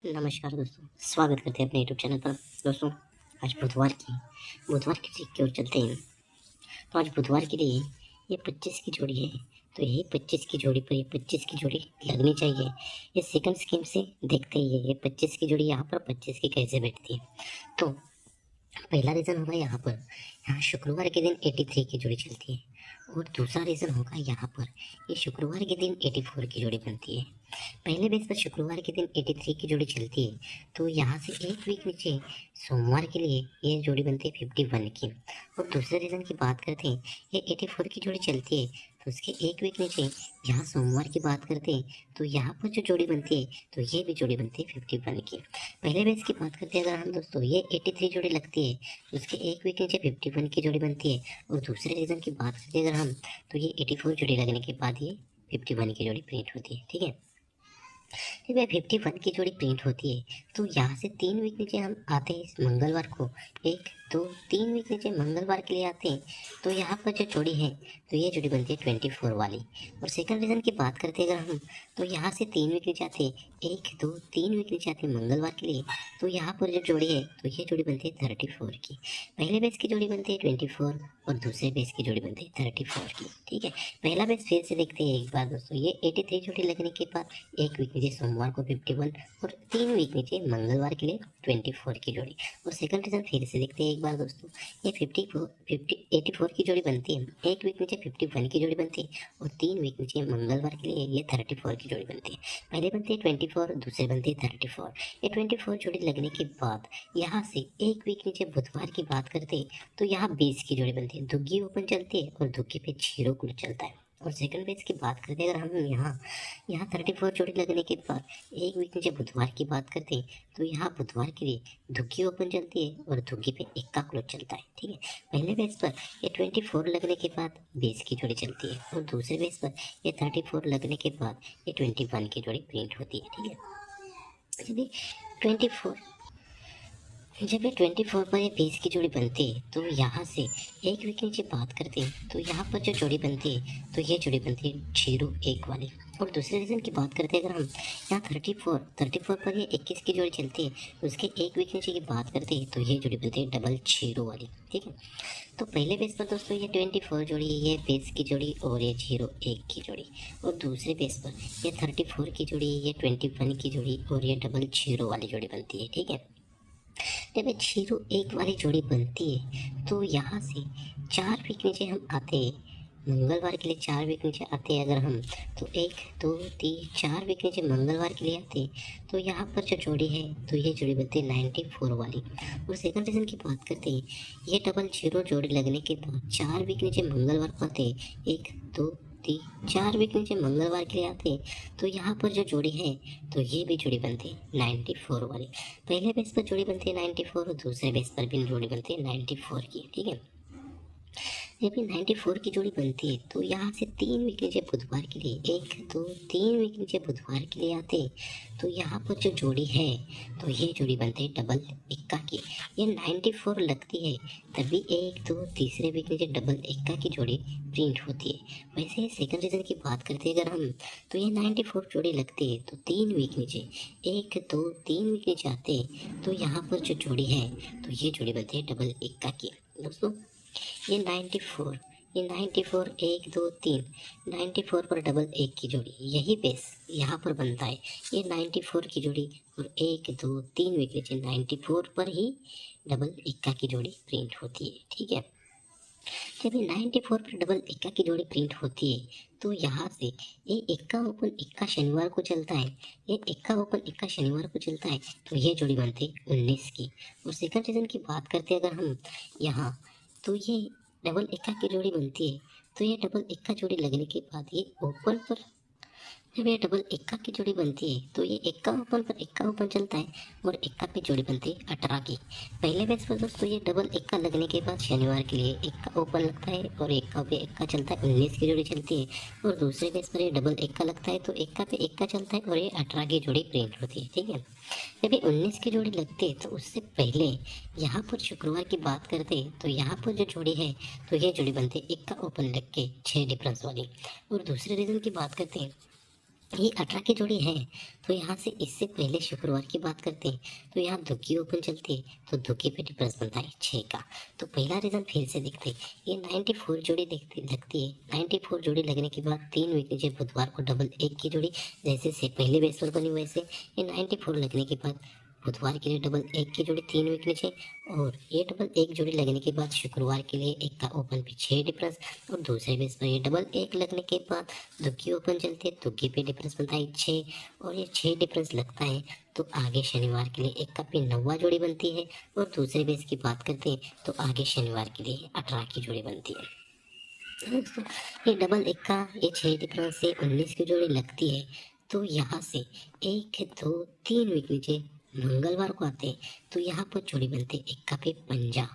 नमस्कार दोस्तों, स्वागत करते हैं अपने यूट्यूब चैनल पर। दोस्तों, आज बुधवार की ट्रिक की ओर चलते हैं। तो आज बुधवार के लिए ये 25 की जोड़ी है। तो यही 25 की जोड़ी पर ये 25 की जोड़ी लगनी चाहिए। ये सेकंड स्कीम से देखते ही है, ये 25 की जोड़ी यहाँ पर 25 की कैसे बैठती है। तो पहला रीज़न होगा यहाँ शुक्रवार के दिन 83 की जोड़ी चलती है। और दूसरा रीज़न होगा यहाँ पर ये शुक्रवार के दिन 84 की जोड़ी बनती है। पहले बेस पर शुक्रवार के दिन 83 की जोड़ी चलती है, तो यहाँ से एक वीक नीचे सोमवार के लिए ये जोड़ी बनती है 51 की। और दूसरे रीज़न की बात करते हैं, ये 84 की जोड़ी चलती है, तो उसके एक वीक नीचे यहाँ सोमवार की बात करते हैं, तो यहाँ पर जो जोड़ी बनती है तो ये भी जोड़ी बनती है 51 की। पहले बेस की बात करते हैं अगर हम दोस्तों, ये 83 जोड़ी लगती है, तो उसके एक वीक नीचे 51 की जोड़ी बनती है। और दूसरे रीज़न की बात करते हैं अगर हम, तो ये 84 जोड़ी लगने के बाद ये 51 की जोड़ी प्रिंट होती है। ठीक है, जब ये 51 की जोड़ी प्रिंट होती है, तो यहाँ से 3 वीक नीचे हम आते हैं इस मंगलवार को। 1 2 3 वीक नीचे मंगलवार के लिए आते हैं, तो यहाँ पर जो जोड़ी है तो ये जोड़ी बनती है 24 वाली। और सेकंड रीज़न की बात करते हैं अगर हम, तो यहाँ से 3 वीक नीचे आते हैं, 1 2 3 वीक नीचे आते हैं मंगलवार के लिए, तो यहाँ पर जो जोड़ी है तो ये जोड़ी बनती है 34 की। पहले बेस की जोड़ी बनती है 24 और दूसरे बेस की जोड़ी बनती है 34 की। ठीक है, पहला बेस फिर से देखते हैं एक बार दोस्तों, ये 83 जोड़ी लगने के बाद एक वीक नीचे सोमवार को 51 और 3 वीक नीचे मंगलवार के लिए 24 की जोड़ी। और सेकंड रीज़न फिर से देखते हैं एक बार दोस्तों, ये 84 की जोड़ी बनती है, एक वीक नीचे 51 की जोड़ी बनती है और 3 वीक नीचे मंगलवार के लिए ये 34 की जोड़ी बनती है। पहले बनती है 24, दूसरे बनती है 34। ये 24 जोड़ी लगने के बाद यहाँ से एक वीक नीचे बुधवार की बात करते हैं, तो यहाँ 20 की जोड़ी बनती है, दुग्गी ओपन चलती है और दुग्गी पे 0 कुल चलता है। और सेकंड बेस की बात करते हैं अगर हम यहाँ 34 जोड़ी लगने के बाद एक वीक नीचे बुधवार की बात करते हैं, तो यहाँ बुधवार के लिए दुग्गी ओपन चलती है और दुग्गी पे 1 का क्लोज चलता है। ठीक है, पहले बेस पर ये 24 लगने के बाद 20 की जोड़ी चलती है और दूसरे बेस पर ये 34 लगने के बाद ये 21 की जोड़ी प्रिंट होती है। ठीक है, चलिए 24 जब ये 24 पर ये 20 की जोड़ी बनती है, तो यहाँ से एक वीक नीचे बात करते हैं, तो यहाँ पर जो जोड़ी बनती है तो ये जोड़ी बनती है 0 1 वाली। और दूसरे रीज़न की बात करते हैं अगर हम, यहाँ 34 पर ये 21 की जोड़ी चलती है, उसके एक वीक नीचे की बात करते हैं, तो ये जोड़ी बनती है डबल 0 वाली। ठीक है, तो पहले बेस पर दोस्तों ये 24 जोड़ी, ये 20 की जोड़ी और ये 0 1 की जोड़ी। और दूसरे बेस पर ये 34 की जोड़ी, ये 21 की जोड़ी और ये डबल 0 वाली जोड़ी बनती है। ठीक है, जब ये 0 1 वाली जोड़ी बनती है, तो यहाँ से 4 वीक नीचे हम आते हैं, मंगलवार के लिए 4 वीक नीचे आते हैं अगर हम, तो 1 2 3 4 वीक नीचे मंगलवार के लिए आते हैं, तो यहाँ पर जो जोड़ी है तो ये जोड़ी बनती है 94 वाली। और सेकंड रीज़न की बात करते हैं, ये डबल 0 जोड़ी लगने के बाद 4 वीक नीचे मंगलवार को आते हैं, 1 2 3 4 वीक नीचे मंगलवार के लिए आते हैं, तो यहाँ पर जो जोड़ी है तो ये भी जोड़ी बनती है 94 वाली। पहले बेस पर जोड़ी बनती है 94 और दूसरे बेस पर भी जोड़ी बनती है 94 की। ठीक है, जब ये 94 की जोड़ी बनती है, तो यहाँ से 3 वीक नीचे बुधवार के लिए 1 2 3 वीक नीचे बुधवार के लिए आते हैं, तो यहाँ पर जो जोड़ी है तो ये जोड़ी बनती है डबल 1 की। ये 94 लगती है, तभी 1 2 तीसरे वीक नीचे डबल 1 की जोड़ी प्रिंट होती है। वैसे सेकंड रीज़न की बात करते हैं अगर हम, तो ये 94 जोड़ी लगती है, तो 3 वीक नीचे 1 2 3 वीक नीचे आते हैं, तो यहाँ पर जो जोड़ी है तो ये जोड़ी बनती है डबल 1 की। दोस्तों, ये 94 1 2 3 94 पर डबल 1 की जोड़ी, यही बेस यहाँ पर बनता है। ये 94 की जोड़ी और 1 2 3 वीक नीचे 94 पर ही डबल 1 की जोड़ी प्रिंट होती है। ठीक है, जब ये 94 पर डबल 1 की जोड़ी प्रिंट होती है, तो यहाँ से ये 1 ओपन 1 शनिवार को चलता है, ये 1 ओपन 1 शनिवार को चलता है, तो ये जोड़ी बनती है 19 की। और सेकंड रीज़न की बात करते हैं अगर हम यहाँ, तो ये डबल 1 की जोड़ी बनती है, तो ये डबल 1 जोड़ी लगने के बाद ये ओपन पर, जब ये डबल 1 की जोड़ी बनती है, तो ये 1 ओपन पर 1 ओपन चलता है और 1 पे जोड़ी बनती है 18 की। पहले बेस पर दोस्तों ये डबल 1 लगने के बाद शनिवार के लिए 1 ओपन लगता है और 1 पे 1 चलता है, 19 की जोड़ी चलती है। और दूसरे बेस पर ये डबल 1 लगता है, तो 1 पे 1 चलता है और ये 18 की जोड़ी प्रिंट होती है। ठीक है, जब ये 19 की जोड़ी लगती है, तो उससे पहले यहाँ पर शुक्रवार की बात करते हैं, तो यहाँ पर जो जोड़ी है तो ये जोड़ी बनती है 1 ओपन लग के 6 डिफरेंस वाली। और दूसरे रीज़न की बात करते हैं, ये 18 की जोड़ी है। तो यहाँ से इससे पहले शुक्रवार की बात करते हैं, तो यहाँ दुग्गी ओपन चलती है, तो दुग्गी पे डिफरेंस बनता है 6 का। तो पहला रीजन फिर से देखते हैं, ये 94 जोड़ी लगती है। 94 जोड़ी लगने के बाद 3 वीक नीचे बुधवार को डबल 1 की जोड़ी जैसे से पहले बेस पर बनी वैसे ये 94 लगने के बाद बुधवार के लिए डबल 1 की जोड़ी 3 वीक नीचे, और ये डबल 1 जोड़ी लगने के बाद शुक्रवार के लिए 1 का ओपन पे 6 डिफरेंस, और दूसरे बेस पर ये डबल 1 लगने के बाद दुग्गी ओपन चलती है, दुग्गी पे डिफरेंस बनता है 6, और ये 6 डिफरेंस लगता है तो आगे शनिवार के लिए 1 का पे 9वां जोड़ी बनती है, और दूसरे बेस की बात करते हैं तो आगे शनिवार के लिए 18 की जोड़ी बनती है। ये डबल 1 का ये 6 डिफरेंस से 19 की जोड़ी लगती है, तो यहाँ से 1 2 3 वीक नीचे मंगलवार को आते हैं, तो यहाँ पर जोड़ी बनते हैं 1 का पे 50,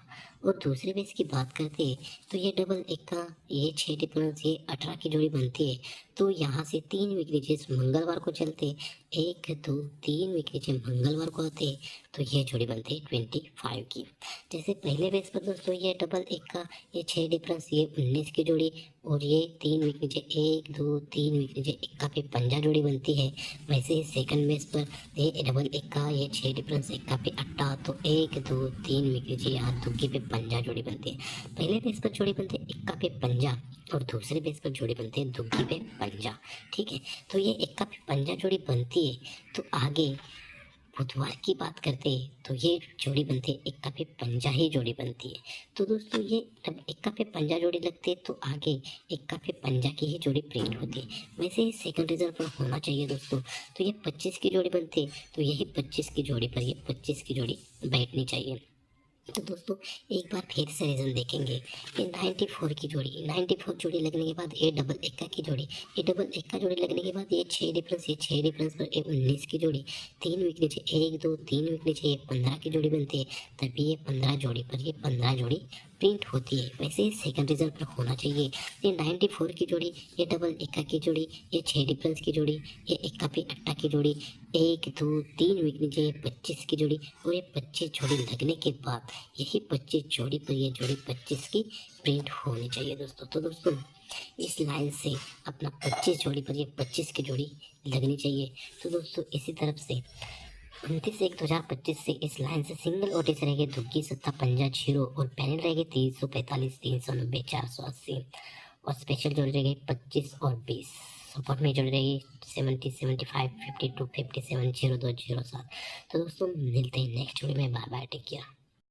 और दूसरे बेस की बात करते हैं तो ये डबल 1 का ये 6 डिफरेंस ये 18 की जोड़ी बनती है, तो यहाँ से 3 वीक नीचे मंगलवार को चलते 1 2 3 वीक नीचे मंगलवार को आते हैं, तो ये जोड़ी बनती है 25 की। जैसे पहले बेस पर दोस्तों ये डबल 1 का ये 6 डिफरेंस ये 19 की जोड़ी, और ये 3 वीक नीचे 1 2 3 वीक नीचे 1 का पे 50 जोड़ी बनती है, वैसे ही सेकंड बेस पर ये डबल 1 का ये 6 डिफरेंस 1 का पे 18, तो 1 2 3 वीक नीचे यहाँ दुग्गी पे 50 जोड़ी बनती है। पहले बेस पर जोड़ी बनती है 1 का पे 50, और दूसरे बेस पर जोड़ी बनती है दुग्गी पे 50। ठीक है, तो ये 1 का पे 50 जोड़ी बनती है, तो आगे बुधवार की बात करते हैं तो ये जोड़ी बनती है 1 का पे 50 ही जोड़ी बनती है। तो दोस्तों ये जब 1 का पे 50 जोड़ी लगती है तो आगे 1 का पे 50 की ही जोड़ी प्रिंट होती है, वैसे ही सेकंड रिजल्ट पर होना चाहिए दोस्तों। तो ये 25 की जोड़ी बनती है, तो यही 25 की जोड़ी पर ये 25 की जोड़ी बैठनी चाहिए। तो दोस्तों एक बार फिर से रीजन देखेंगे, ये 94 की जोड़ी 94 जोड़ी लगने के बाद ये डबल 1 की जोड़ी, ये डबल 1 का जोड़ी लगने के बाद ये 6 डिफरेंस, ये 6 डिफरेंस पर ये 19 की जोड़ी, 3 वीक नीचे 1 2 3 वीक नीचे ये 15 की जोड़ी बनती है, तभी ये 15 जोड़ी पर ये 15 जोड़ी प्रिंट होती है, वैसे ही सेकंड रिजल्ट पर होना चाहिए। ये 94 की जोड़ी, ये डबल 1 की जोड़ी, ये 6 डिफरेंस की जोड़ी, ये 1 का पे 18 की जोड़ी, 1 2 3 वीक नीचे ये 25 की जोड़ी, और ये 25 जोड़ी लगने के बाद यही 25 जोड़ी पर ये जोड़ी 25 की प्रिंट होनी चाहिए दोस्तों। तो दोस्तों इस लाइन से अपना 25 जोड़ी पर ये 25 की जोड़ी लगनी चाहिए। तो दोस्तों इसी तरफ से 29/1/2025 से इस लाइन से सिंगल ओटीस रहेगी दुग्गी 57 और पैनल रहेगी 345 390 480, और स्पेशल जोड़ी रहेगी 25 और 20। सपोर्ट में जोड़ी रहेगी 70 75 52 57 02 07। तो दोस्तों मिलते हैं नेक्स्ट जोड़ी में। Bye bye, take care.